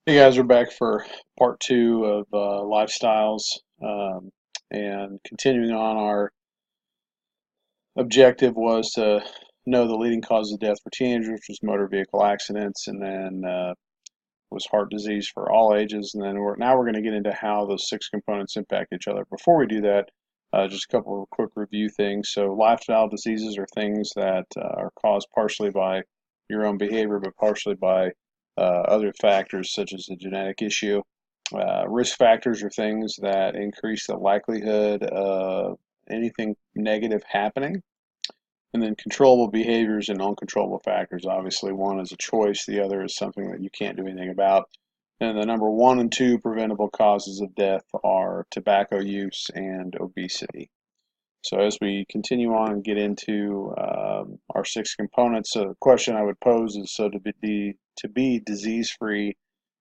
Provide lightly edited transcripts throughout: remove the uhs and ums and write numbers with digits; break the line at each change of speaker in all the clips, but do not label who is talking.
Hey guys, we're back for part two of lifestyles and continuing on. Our objective was to know the leading cause of death for teenagers, which was motor vehicle accidents, and then was heart disease for all ages. And then we're going to get into how those six components impact each other. Before we do that, just a couple of quick review things. So lifestyle diseases are things that are caused partially by your own behavior, but partially by other factors such as a genetic issue. Risk factors are things that increase the likelihood of anything negative happening. And then controllable behaviors and uncontrollable factors. Obviously, one is a choice, the other is something that you can't do anything about. And the number one and two preventable causes of death are tobacco use and obesity. So as we continue on and get into our six components, so the question I would pose is: so to be disease free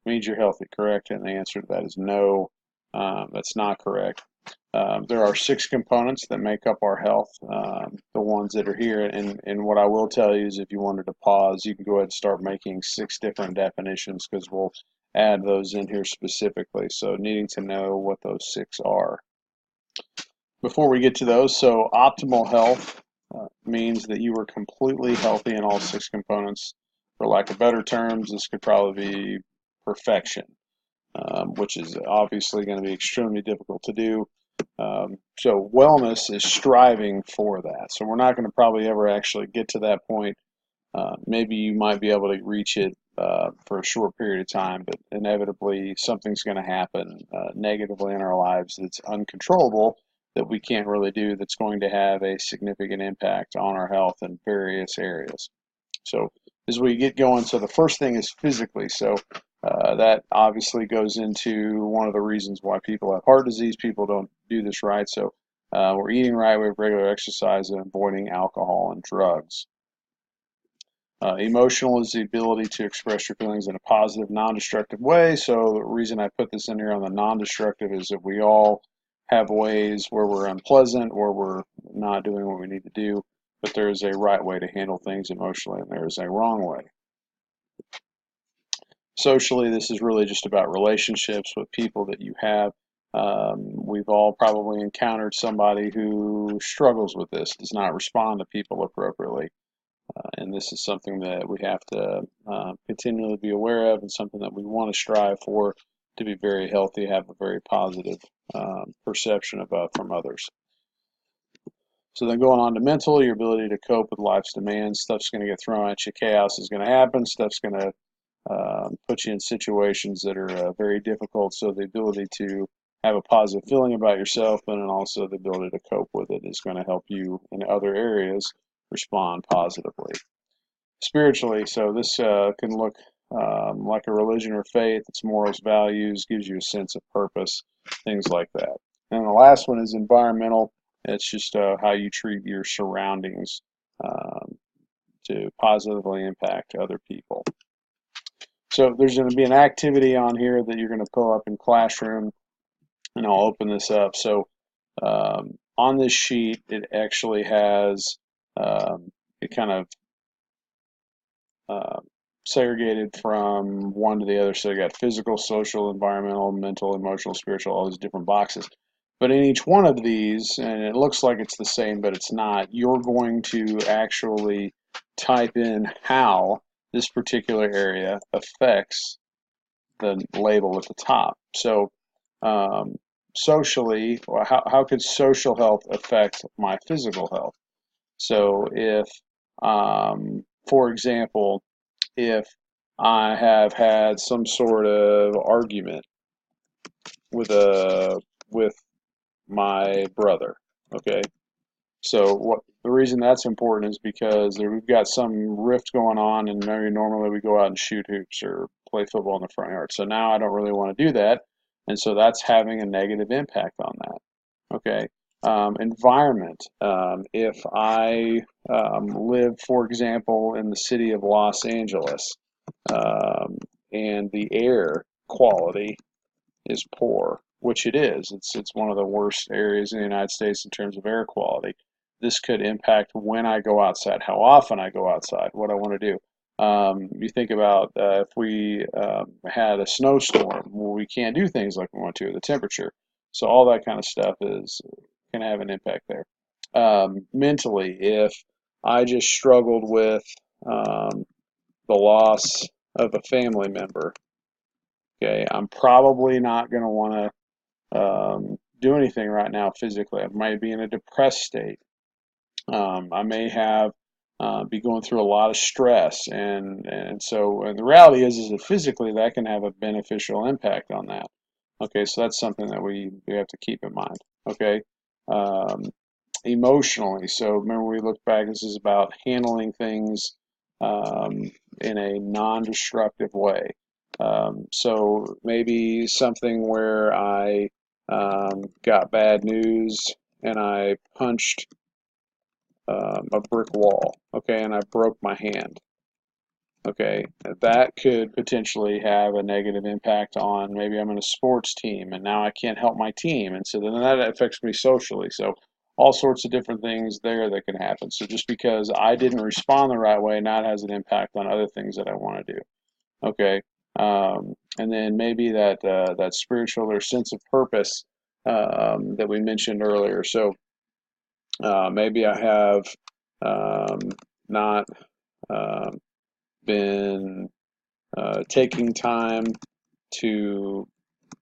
means you're healthy, correct? And the answer to that is no. That's not correct. There are six components that make up our health, the ones that are here. And what I will tell you is if you wanted to pause, you can go ahead and start making six different definitions because we'll add those in here specifically. So needing to know what those six are. Before we get to those, so optimal health means that you are completely healthy in all six components. For lack of better terms, this could probably be perfection, which is obviously going to be extremely difficult to do. So wellness is striving for that. So we're not going to probably ever actually get to that point. Maybe you might be able to reach it for a short period of time, but inevitably something's going to happen negatively in our lives that's uncontrollable that we can't really do that's going to have a significant impact on our health in various areas. So as we get going, so the first thing is physically. So that obviously goes into one of the reasons why people have heart disease. People don't do this right. So we're eating right, we have regular exercise, and avoiding alcohol and drugs. Emotional is the ability to express your feelings in a positive, non-destructive way. So the reason I put this in here on the non-destructive is that we all have ways where we're unpleasant, where we're not doing what we need to do, but there is a right way to handle things emotionally, and there is a wrong way. Socially, this is really just about relationships with people that you have. We've all probably encountered somebody who struggles with this, does not respond to people appropriately. And this is something that we have to continually be aware of and something that we want to strive for to be very healthy, have a very positive perception of from others. So then going on to mental, your ability to cope with life's demands. Stuff's going to get thrown at you. Chaos is going to happen. Stuff's going to put you in situations that are very difficult. So the ability to have a positive feeling about yourself and then also the ability to cope with it is going to help you in other areas respond positively. Spiritually, so this can look like a religion or faith. It's morals, values, gives you a sense of purpose, things like that. And the last one is environmental. It's just how you treat your surroundings um, to positively impact other people. So there's going to be an activity on here that you're going to pull up in Classroom, and I'll open this up. So on this sheet, it actually has it kind of uh, segregated from one to the other. So you got physical, social, environmental, mental, emotional, spiritual, all these different boxes. But in each one of these, and it looks like it's the same, but it's not, you're going to actually type in how this particular area affects the label at the top. So um, socially, how could social health affect my physical health? So if, for example, if I have had some sort of argument with with my brother, okay? So what the reason that's important is because we've got some rift going on, and maybe normally we go out and shoot hoops or play football in the front yard. So now I don't really want to do that, and so that's having a negative impact on that. Okay. Environment. If I live, for example, in the city of Los Angeles, um, and the air quality is poor, which it is. It's one of the worst areas in the United States in terms of air quality. This could impact when I go outside, how often I go outside, what I want to do. You think about if we had a snowstorm, well, we can't do things like we want to, the temperature. So all that kind of stuff can have an impact there. Mentally, if I just struggled with the loss of a family member, okay, I'm probably not going to want to do anything right now physically. I might be in a depressed state. I may have be going through a lot of stress, and the reality is that physically that can have a beneficial impact on that. Okay, so that's something that we have to keep in mind. Okay, um, emotionally. So remember, we looked back. This is about handling things um, in a non-destructive way. So maybe something where I got bad news and I punched a brick wall, okay, and I broke my hand, okay, that could potentially have a negative impact on maybe I'm in a sports team and now I can't help my team, and so then that affects me socially. So all sorts of different things there that can happen. So just because I didn't respond the right way, now it has an impact on other things that I want to do, okay. And then maybe that spiritual or sense of purpose that we mentioned earlier. So maybe I have um, not um, been taking time to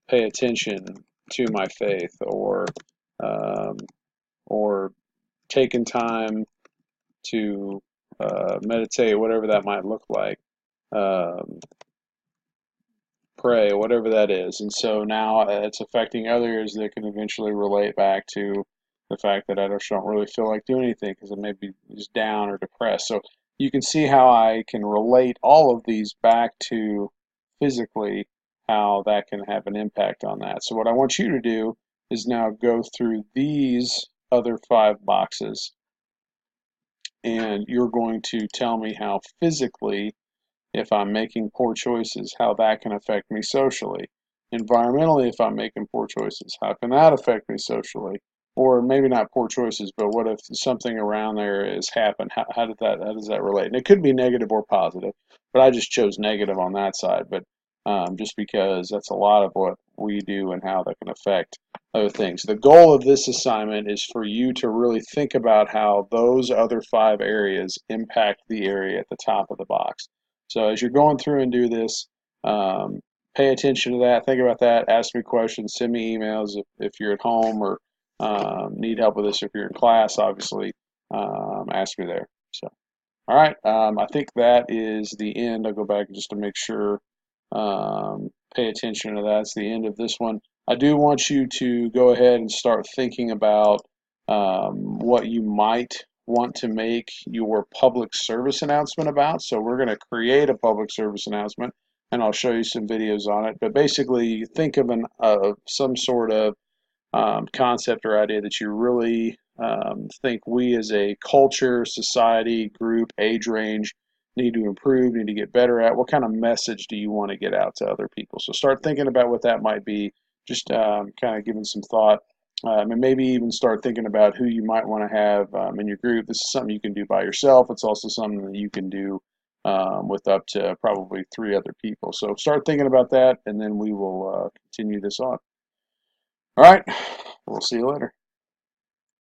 pay attention to my faith, um, or taking time to meditate, whatever that might look like, um, pray, whatever that is. And so now it's affecting others that can eventually relate back to the fact that I just don't really feel like doing anything because I may be just down or depressed. So you can see how I can relate all of these back to physically how that can have an impact on that. So what I want you to do is now go through these other 5 boxes, and you're going to tell me how physically, if I'm making poor choices, how that can affect me socially. Environmentally, if I'm making poor choices, how can that affect me socially? Or maybe not poor choices, but what if something around there has happened? How does that relate? And it could be negative or positive, but I just chose negative on that side. But just because that's a lot of what we do and how that can affect other things. The goal of this assignment is for you to really think about how those other 5 areas impact the area at the top of the box. So as you're going through and do this, pay attention to that. Think about that. Ask me questions. Send me emails if you're at home, or need help with this if you're in class. Obviously, ask me there. So, all right. I think that is the end. I'll go back just to make sure. Pay attention to that. It's the end of this one. I do want you to go ahead and start thinking about what you might want to make your public service announcement about. So we're going to create a public service announcement, and I'll show you some videos on it. But basically, think of some sort of concept or idea that you really think we as a culture, society, group, age range need to improve, need to get better at. What kind of message do you want to get out to other people? So start thinking about what that might be, just kind of giving some thought. And maybe even start thinking about who you might want to have in your group. This is something you can do by yourself. It's also something that you can do with up to probably 3 other people. So start thinking about that, and then we will continue this on. All right, we'll see you later.